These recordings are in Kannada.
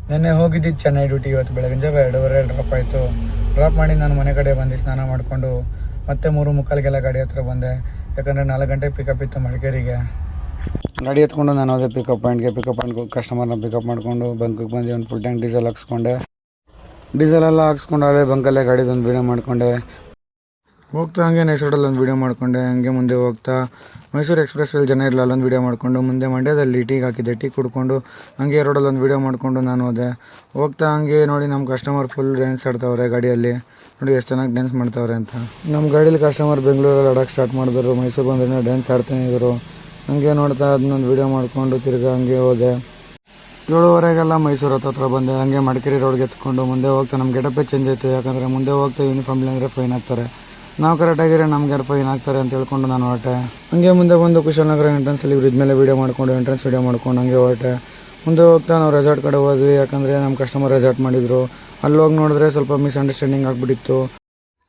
ನೆನ್ನೆ ಹೋಗಿದ್ದಿದ್ದು ಚೆನ್ನೈ ಡ್ಯೂಟಿ. ಇವತ್ತು ಬೆಳಗಿನ ಜಾವ 2:30 ಡ್ರಾಪ್ ಆಯಿತು. ಡ್ರಾಪ್ ಮಾಡಿ ನಾನು ಮನೆ ಕಡೆ ಬಂದು ಸ್ನಾನ ಮಾಡಿಕೊಂಡು ಮತ್ತೆ 3:45ಗೆಲ್ಲ ಗಾಡಿ ಹತ್ರ ಬಂದೆ. ಯಾಕಂದರೆ 4 ಗಂಟೆಗೆ ಪಿಕಪ್ ಇತ್ತು ಮಡಿಕೇರಿಗೆ. ಗಾಡಿ ಎತ್ಕೊಂಡು ನಾನು ಹೋದೆ ಪಿಕಪ್ ಪಾಯಿಂಟ್ಗೆ ಕಸ್ಟಮರ್ನ ಪಿಕಪ್ ಮಾಡಿಕೊಂಡು ಬಂಕಿಗೆ ಬಂದು ಒಂದು ಫುಲ್ ಟ್ಯಾಂಕ್ ಡೀಸೆಲ್ ಹಾಕ್ಸ್ಕೊಂಡೆ. ಡೀಸೆಲೆಲ್ಲ ಹಾಕ್ಸ್ಕೊಂಡು ಅಲ್ಲೇ ಬಂಕಲ್ಲೇ ಗಾಡಿದೊಂದು ವೀಡಿಯೋ ಮಾಡಿಕೊಂಡೆ. ಹೋಗ್ತಾ ಹಂಗೆ ನೈಸ್ ರೋಡಲ್ಲಿ ಒಂದು ವೀಡಿಯೋ ಮಾಡಿಕೊಂಡೆ. ಹಂಗೆ ಮುಂದೆ ಹೋಗ್ತಾ ಮೈಸೂರು ಎಕ್ಸ್ಪ್ರೆಸ್ಸಲ್ಲಿ ಜನ ಇರಲಿಲ್ಲ, ಅಲ್ಲೊಂದು ವೀಡಿಯೋ ಮಾಡಿಕೊಂಡು ಮುಂದೆ ಮಂಡ್ಯದಲ್ಲಿ ಟೀಗೆ ಹಾಕಿದ್ದೆ. ಟೀ ಕುಡ್ಕೊಂಡು ಹಂಗೆ ರೋಡಲ್ಲಿ ಒಂದು ವೀಡಿಯೋ ಮಾಡಿಕೊಂಡು ನಾನು ಹೋದೆ. ಹೋಗ್ತಾ ಹಂಗೆ ನೋಡಿ ನಮ್ಮ ಕಸ್ಟಮರ್ ಫುಲ್ ಡ್ಯಾನ್ಸ್ ಆಡ್ತಾವ್ರೆ ಗಾಡಿಯಲ್ಲಿ. ನೋಡಿ ಎಷ್ಟು ಚೆನ್ನಾಗಿ ಡ್ಯಾನ್ಸ್ ಮಾಡ್ತಾವ್ರೆ ಅಂತ. ನಮ್ಮ ಗಾಡೀಲಿ ಕಸ್ಟಮರ್ ಬೆಂಗಳೂರಲ್ಲಿ ಆಡೋಕ್ಕೆ ಸ್ಟಾರ್ಟ್ ಮಾಡಿದ್ರು. ಮೈಸೂರು ಬಂದ್ರೆ ಡ್ಯಾನ್ಸ್ ಆಡ್ತಾನೆ ಇದ್ರು. ಹಂಗೆ ನೋಡ್ತಾ ಅದನ್ನೊಂದು ವೀಡಿಯೋ ಮಾಡಿಕೊಂಡು ತಿರ್ಗಿ ಹಂಗೆ ಹೋದೆ. 7:30ಗೆಲ್ಲ ಮೈಸೂರು ಹತ್ರ ಬಂದೆ. ಹಂಗೆ ಮಡಿಕೇರಿ ರೋಡ್ಗೆ ಎತ್ಕೊಂಡು ಮುಂದೆ ಹೋಗ್ತಾ ನಮ್ಮ ಗೆಟಪ್ಪೇ ಚೇಂಜ್ ಆಯಿತು. ಯಾಕಂದರೆ ಮುಂದೆ ಹೋಗ್ತಾ ಯೂನಿಫಾರ್ಮ್ ಇಲ್ಲಾಂದರೆ ಫೈನ್ ಹಾಕ್ತಾರೆ. ನಾವು ಕರೆಕ್ಟಾಗಿರೋ ನಮ್ಗೆ ಫೈನ್ ಹಾಕ್ತಾರೆ ಅಂತ ಹೇಳ್ಕೊಂಡು ನಾನು ಹೊರಟೆ. ಹಂಗೆ ಮುಂದೆ ಬಂದು ಕುಶಾಲನಗರ ಎಂಟ್ರೆನ್ಸಲ್ಲಿ ಬ್ರಿಡ್ಜ್ ಮೇಲೆ ವೀಡಿಯೋ ಮಾಡ್ಕೊಂಡು ಎಂಟ್ರೆನ್ಸ್ ವೀಡಿಯೋ ಮಾಡ್ಕೊಂಡು ಹಂಗೆ ಹೊರಟೆ. ಮುಂದೆ ಹೋಗ್ತಾ ನಾವು ರೆಸಾರ್ಟ್ ಕಡೆ ಹೋದ್ವಿ. ಯಾಕಂದರೆ ನಮ್ಮ ಕಸ್ಟಮರ್ ರೆಸಾರ್ಟ್ ಮಾಡಿದರು. ಅಲ್ಲಿ ಹೋಗಿ ನೋಡಿದ್ರೆ ಸ್ವಲ್ಪ ಮಿಸ್ಅಂಡರ್ಸ್ಟ್ಯಾಂಡಿಂಗ್ ಆಗಿಬಿಟ್ಟಿತ್ತು.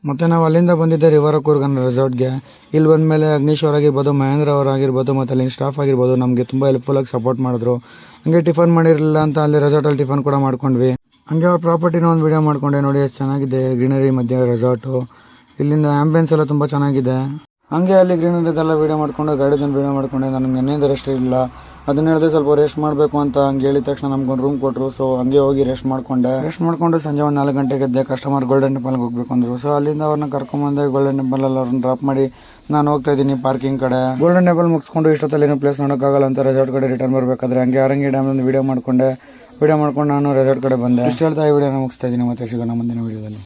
ಮತ್ತು ನಾವು ಅಲ್ಲಿಂದ ಬಂದಿದ್ದೆ ರಿವರ್ ಕೂರ್ಗನ್ ರೆಸಾರ್ಟ್ಗೆ. ಇಲ್ಲಿ ಬಂದಮೇಲೆ ಅಗ್ನೀಶ್ವರ್ ಆಗಿರ್ಬೋದು, ಮಹೇಂದ್ರ ಅವರಾಗಿರ್ಬೋದು, ಮತ್ತು ಅಲ್ಲಿನ ಸ್ಟಾಫ್ ಆಗಿರ್ಬೋದು ನಮಗೆ ತುಂಬ ಹೆಲ್ಪ್ಫುಲ್ಲಾಗಿ ಸಪೋರ್ಟ್ ಮಾಡಿದ್ರು. ಹಂಗೆ ಟಿಫನ್ ಮಾಡಿರಲಿಲ್ಲ ಅಂತ ಅಲ್ಲಿ ರೆಸಾರ್ಟಲ್ಲಿ ಟಿಫನ್ ಕೂಡ ಮಾಡ್ಕೊಂಡ್ವಿ. ಹಂಗೆ ಅವ್ರ ಪ್ರಾಪರ್ಟಿನ ಒಂದು ವೀಡಿಯೋ ಮಾಡ್ಕೊಂಡೆ. ನೋಡಿ ಎಷ್ಟು ಚೆನ್ನಾಗಿದೆ ಗ್ರೀನರಿ ಮಧ್ಯೆ ರೆಸಾರ್ಟು. ಇಲ್ಲಿಂದ ಆ್ಯಂಬಿಯನ್ಸ್ ಎಲ್ಲ ತುಂಬ ಚೆನ್ನಾಗಿದೆ. ಹಂಗೆ ಅಲ್ಲಿ ಗ್ರೀನರಿದೆಲ್ಲ ವೀಡಿಯೋ ಮಾಡಿಕೊಂಡು ಗಾಡಿದೊಂದು ವೀಡಿಯೋ ಮಾಡಿಕೊಂಡೆ. ನನಗೆ ನೆನ್ನೆಯಿಂದ ರೆಸ್ಟ್ ಇಲ್ಲ. ಅದನ್ನ ಹೇಳಿದೆ ಸ್ವಲ್ಪ ರೆಸ್ಟ್ ಮಾಡಬೇಕು ಅಂತ. ಹಂಗೆ ಹೇಳಿದ ತಕ್ಷಣ ನಮ್ಗೊಂದು ರೂಮ್ ಕೊಟ್ಟರು. ಸೊ ಹಂಗೆ ಹೋಗಿ ರೆಸ್ಟ್ ಮಾಡಿಕೊಂಡು ಸಂಜೆ ಒಂದು 4 ಗಂಟೆಗೆ ಎದ್ದೆ. ಕಸ್ಟಮರ್ ಗೋಲ್ಡನ್ ಟೆಂಪಲ್ಗೆ ಹೋಗ್ಬೇಕು ಅಂದರು. ಸೊ ಅಲ್ಲಿಂದ ಅವ್ರನ್ನ ಕರ್ಕೊಂಬಂದೆ. ಗೋಲ್ಡನ್ ಟೆಂಪಲಲ್ಲಿ ಅವ್ರನ್ನ ಡ್ರಾಪ್ ಮಾಡಿ ನಾನು ಹೋಗ್ತಾ ಇದ್ದೀನಿ ಪಾರ್ಕಿಂಗ್ ಕಡೆ. ಗೋಲ್ಡನ್ ಟೆಂಪಲ್ ಮುಗಿಸ್ಕೊಂಡು ಇಷ್ಟೊತ್ತಲ್ಲಿ ಏನೋ ಪ್ಲೇಸ್ ನೋಡೋಕ್ಕಾಗಲ್ಲ ಅಂತ ರೆಸಾರ್ಟ್ ಕಡೆ ರಿಟರ್ನ್ ಬರಬೇಕಾದ್ರೆ ಹಂಗೆ ಆರಂಗಿ ಡ್ಯಾಮ್ನೊಂದು ವೀಡಿಯೋ ಮಾಡ್ಕೊಂಡು ನಾನು ರೆಸಾರ್ಟ್ ಕಡೆ ಬಂದೆ. ಇಷ್ಟು ಹೇಳ್ತಾ ಈ ವಿಡಿಯೋನ ಮುಗಿಸ್ತಾ ಇದ್ದೀನಿ. ಮತ್ತೆ ಸಿಗೋಣ ಮುಂದಿನ ವೀಡಿಯೋದಲ್ಲಿ.